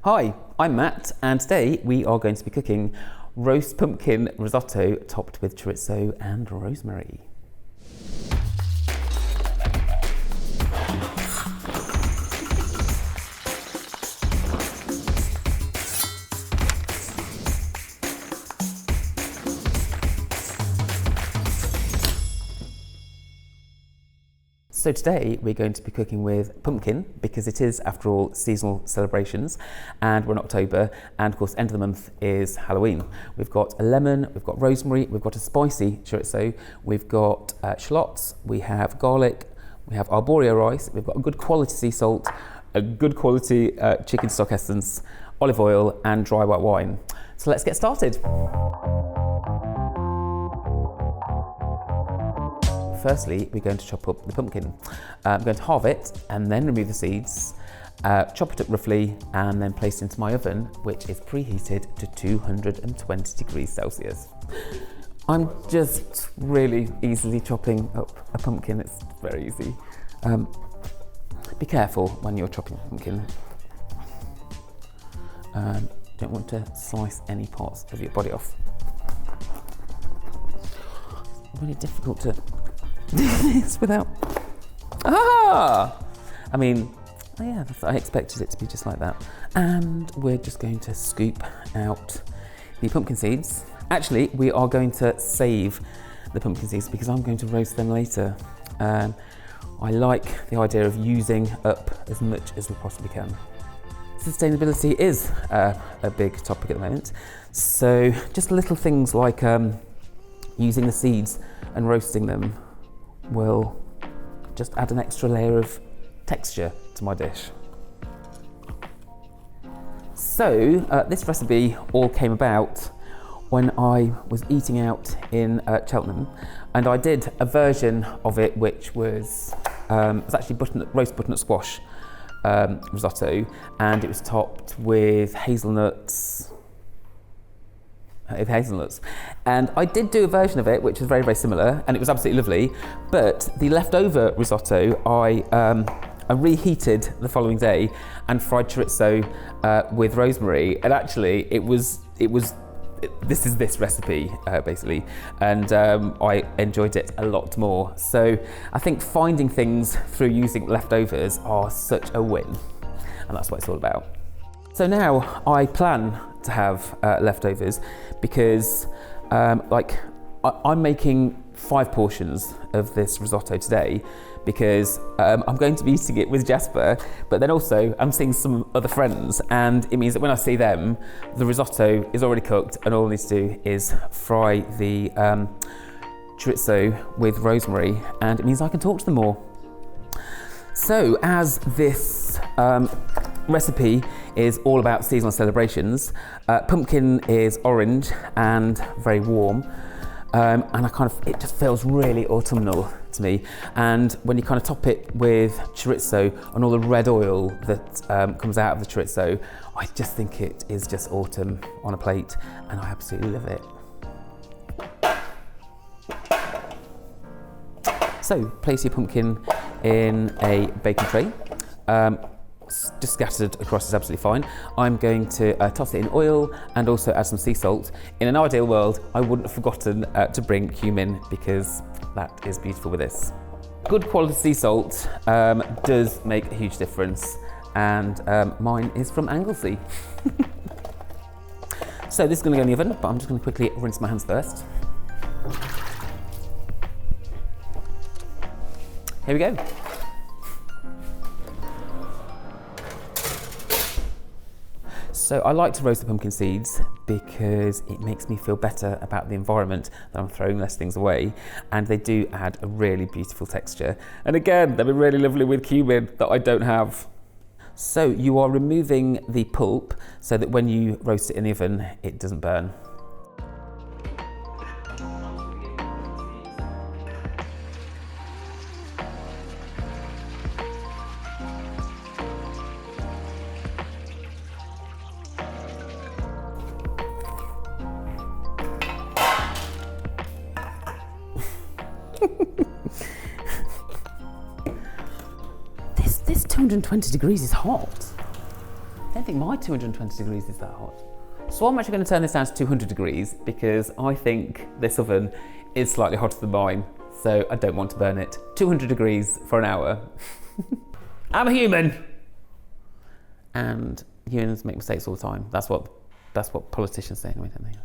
Hi, I'm Matt, and today we are going to be cooking roast pumpkin risotto topped with chorizo and rosemary. So today we're going to be cooking with pumpkin because it is, after all, seasonal celebrations, and we're in October, and of course end of the month is Halloween. We've got a lemon, we've got rosemary, we've got a spicy chorizo, we've got shallots, we have garlic, we have arborio rice, we've got a good quality sea salt, a good quality chicken stock essence, olive oil and dry white wine. So let's get started. Firstly, we're going to chop up the pumpkin. I'm going to halve it and then remove the seeds, chop it up roughly, and then place it into my oven, which is preheated to 220 degrees Celsius. I'm just really easily chopping up a pumpkin. It's very easy. Be careful when you're chopping pumpkin. Don't want to slice any parts of your body off. It's really difficult to do this without. I expected it to be just like that. And we're just going to scoop out the pumpkin seeds. Actually, we are going to save the pumpkin seeds because I'm going to roast them later. I like the idea of using up as much as we possibly can. Sustainability is a big topic at the moment. So just little things like using the seeds and roasting them will just add an extra layer of texture to my dish. So this recipe all came about when I was eating out in Cheltenham, and I did a version of it which was actually roast butternut squash risotto, and it was topped with hazelnuts. And I did do a version of it which was very, very similar, and it was absolutely lovely. But the leftover risotto I reheated the following day and fried chorizo with rosemary, and actually this is this recipe basically, and I enjoyed it a lot more. So I think finding things through using leftovers are such a win, and that's what it's all about. So now I plan to have leftovers because I'm making 5 portions of this risotto today because I'm going to be eating it with Jasper, but then also I'm seeing some other friends, and it means that when I see them, the risotto is already cooked and all I need to do is fry the chorizo with rosemary, and it means I can talk to them more. So as this recipe is all about seasonal celebrations, pumpkin is orange and very warm, and it just feels really autumnal to me. And when you kind of top it with chorizo and all the red oil that comes out of the chorizo, I just think it is just autumn on a plate, and I absolutely love it. So place your pumpkin in a baking tray. Just scattered across is absolutely fine. I'm going to toss it in oil and also add some sea salt. In an ideal world, I wouldn't have forgotten to bring cumin because that is beautiful with this. Good quality sea salt does make a huge difference, and mine is from Anglesey. So this is going to go in the oven, but I'm just going to quickly rinse my hands first. Here we go. So I like to roast the pumpkin seeds because it makes me feel better about the environment, that I'm throwing less things away, and they do add a really beautiful texture. And again, they'll be really lovely with cumin that I don't have. So you are removing the pulp so that when you roast it in the oven, it doesn't burn. This 220 degrees is hot. don't think my 220 degrees is that hot. So I'm actually going to turn this down to 200 degrees because I think this oven is slightly hotter than mine, so I don't want to burn it. 200 degrees for an hour. I'm a human! And humans make mistakes all the time. That's what politicians say anyway, don't they?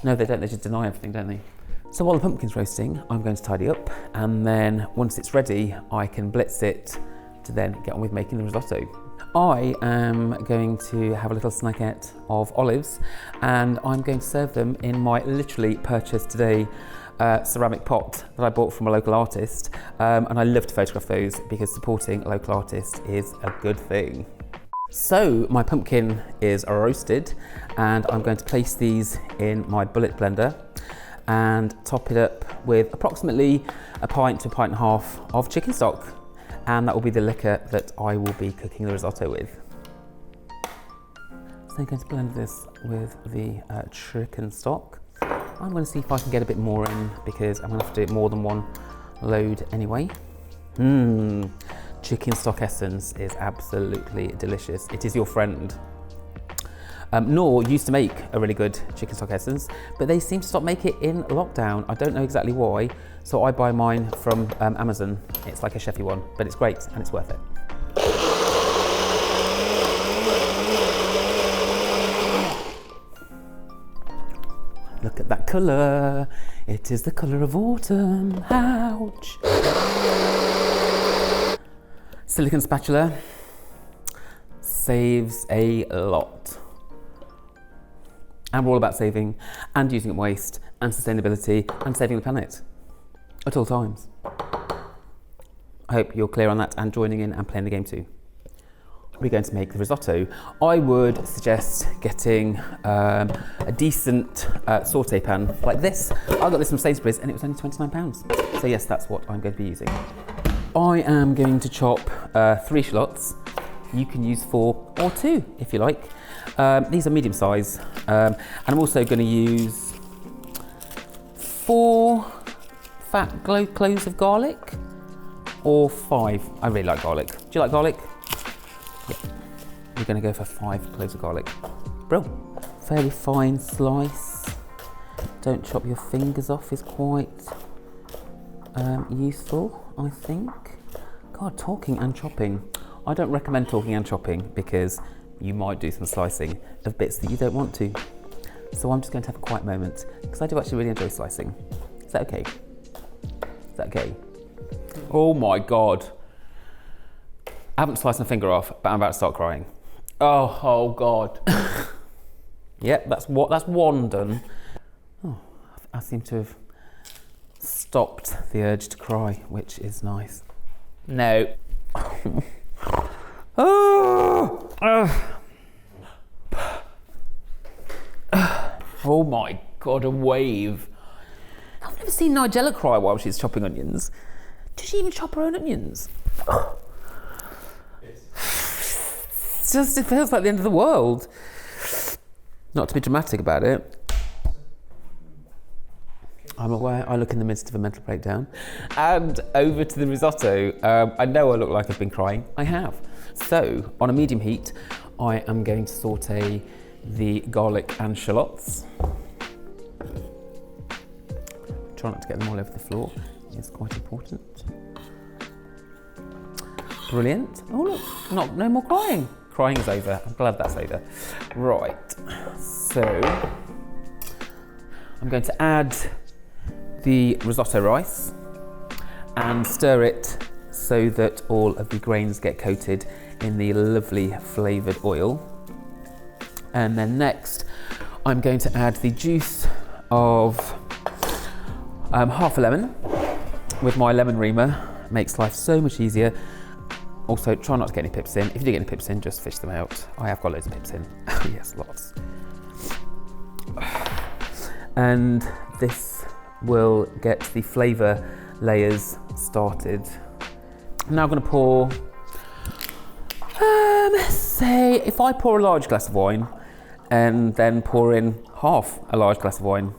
No, they don't. They just deny everything, don't they? So while the pumpkin's roasting, I'm going to tidy up, and then once it's ready, I can blitz it to then get on with making the risotto. I am going to have a little snackette of olives, and I'm going to serve them in my literally purchased today ceramic pot that I bought from a local artist, and I love to photograph those because supporting a local artist is a good thing. So my pumpkin is roasted, and I'm going to place these in my bullet blender and top it up with approximately a pint to a pint and a half of chicken stock, and that will be the liquor that I will be cooking the risotto with. So I'm going to blend this with the chicken stock. I'm going to see if I can get a bit more in because I'm going to have to do it more than one load anyway. Chicken stock essence is absolutely delicious. It is your friend. Knorr used to make a really good chicken stock essence, but they seem to stop making it in lockdown. I don't know exactly why, so I buy mine from Amazon. It's like a chefy one, but it's great and it's worth it. Look at that colour. It is the colour of autumn. Ouch. Silicone spatula saves a lot. And we're all about saving and using up waste and sustainability and saving the planet at all times. I hope you're clear on that and joining in and playing the game too. We're going to make the risotto. I would suggest getting a decent saute pan like this. I got this from Sainsbury's and it was only £29. So yes, that's what I'm going to be using. I am going to chop 3 shallots. You can use 4 or 2 if you like. These are medium size. And I'm also going to use 4 fat cloves of garlic or 5. I really like garlic. Do you like garlic? Yeah. We're going to go for 5 cloves of garlic. Bro, fairly fine slice. Don't chop your fingers off is quite useful, I think. God, talking and chopping. I don't recommend talking and chopping because you might do some slicing of bits that you don't want to. So I'm just going to have a quiet moment because I do actually really enjoy slicing. Is that okay? Is that okay? Oh my God. I haven't sliced my finger off, but I'm about to start crying. Oh God. Yep, that's one done. Oh, I seem to have stopped the urge to cry, which is nice. No. Oh my God, a wave. I've never seen Nigella cry while she's chopping onions. Does she even chop her own onions? It feels like the end of the world. Not to be dramatic about it. I'm aware I look in the midst of a mental breakdown. And over to the risotto. I know I look like I've been crying. I have. So, on a medium heat, I am going to saute the garlic and shallots. Try not to get them all over the floor. It's quite important. Brilliant. Oh look, no more crying. Crying is over. I'm glad that's over. Right. So, I'm going to add the risotto rice and stir it so that all of the grains get coated in the lovely flavoured oil. And then next, I'm going to add the juice of half a lemon with my lemon reamer. Makes life so much easier. Also, try not to get any pips in. If you do get any pips in, just fish them out. I have got loads of pips in. Yes, lots. And this will get the flavour layers started. Now I'm going to pour, say, if I pour a large glass of wine and then pour in half a large glass of wine.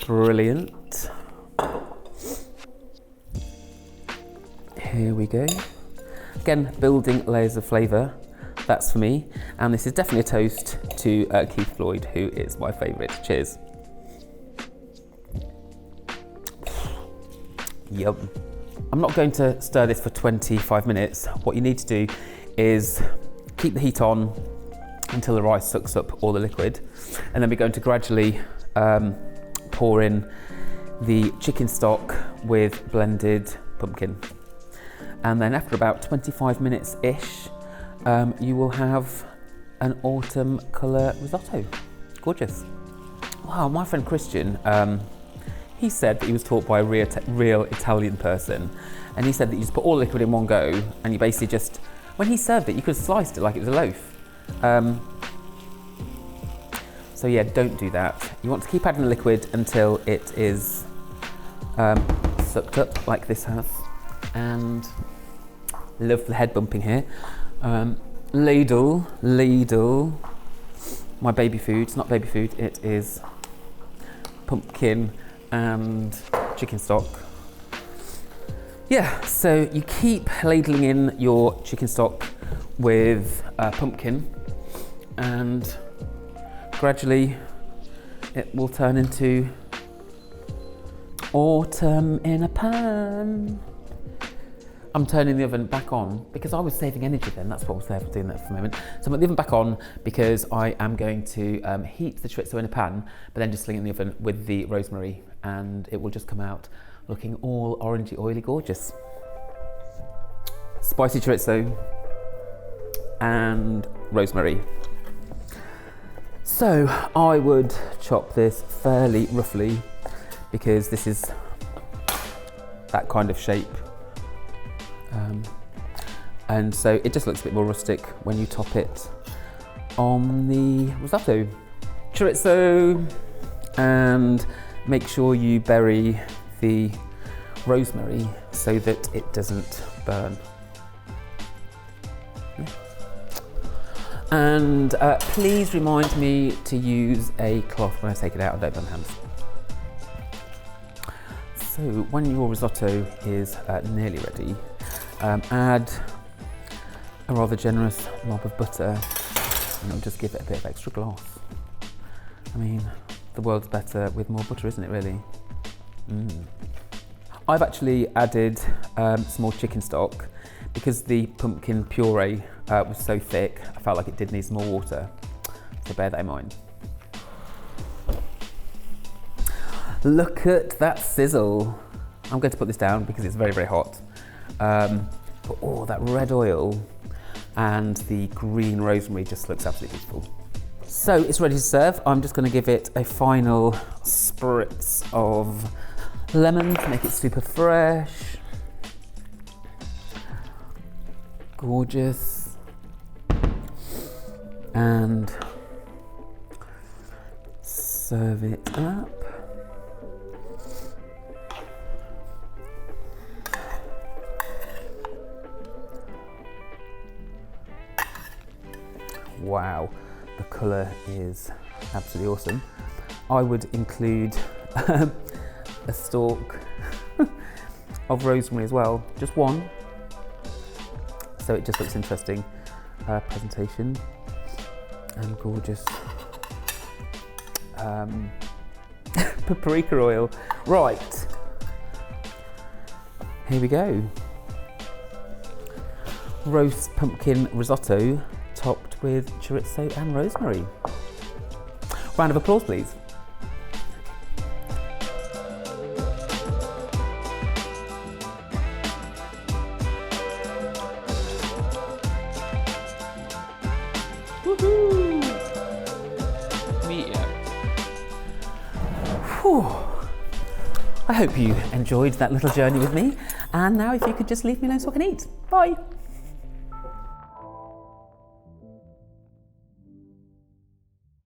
Brilliant. Here we go. Again, building layers of flavour that's for me. And this is definitely a toast to Keith Floyd, who is my favourite. Cheers. Yum. I'm not going to stir this for 25 minutes. What you need to do is keep the heat on until the rice sucks up all the liquid, and then we're going to gradually pour in the chicken stock with blended pumpkin. And then after about 25 minutes-ish, you will have an autumn colour risotto. Gorgeous. Wow, my friend Christian, he said that he was taught by a real Italian person, and he said that you just put all the liquid in one go, and you basically just, when he served it, you could have sliced it like it was a loaf. So yeah, don't do that. You want to keep adding the liquid until it is sucked up like this has. And love the head bumping here. Ladle, my baby food. It's not baby food, it is pumpkin and chicken stock. Yeah, so you keep ladling in your chicken stock with pumpkin, and gradually it will turn into autumn in a pan. I'm turning the oven back on because I was saving energy then. That's what I was there for, doing that for a moment. So I'm at the oven back on because I am going to heat the chorizo in a pan, but then just sling it in the oven with the rosemary, and it will just come out looking all orangey, oily, gorgeous. Spicy chorizo and rosemary. So I would chop this fairly roughly because this is that kind of shape. And so it just looks a bit more rustic when you top it on the risotto. Chorizo, and make sure you bury the rosemary so that it doesn't burn. And please remind me to use a cloth when I take it out and don't burn my hands. So when your risotto is nearly ready, add a rather generous lob of butter, and it'll just give it a bit of extra gloss. I mean, the world's better with more butter, isn't it, really? I've actually added some more chicken stock because the pumpkin puree was so thick. I felt like it did need some more water, so bear that in mind. Look at that sizzle. I'm going to put this down because it's very, very hot. But oh, that red oil and the green rosemary just looks absolutely beautiful. So it's ready to serve. I'm just going to give it a final spritz of lemon to make it super fresh. Gorgeous. And serve it up. Wow, the colour is absolutely awesome. I would include a stalk of rosemary as well, just one, so it just looks interesting. Presentation and gorgeous. Paprika oil. Right, here we go. Roast pumpkin risotto topped with chorizo and rosemary. Round of applause, please. Woohoo! Yeah. Whew. I hope you enjoyed that little journey with me. And now if you could just leave me alone so I can eat. Bye.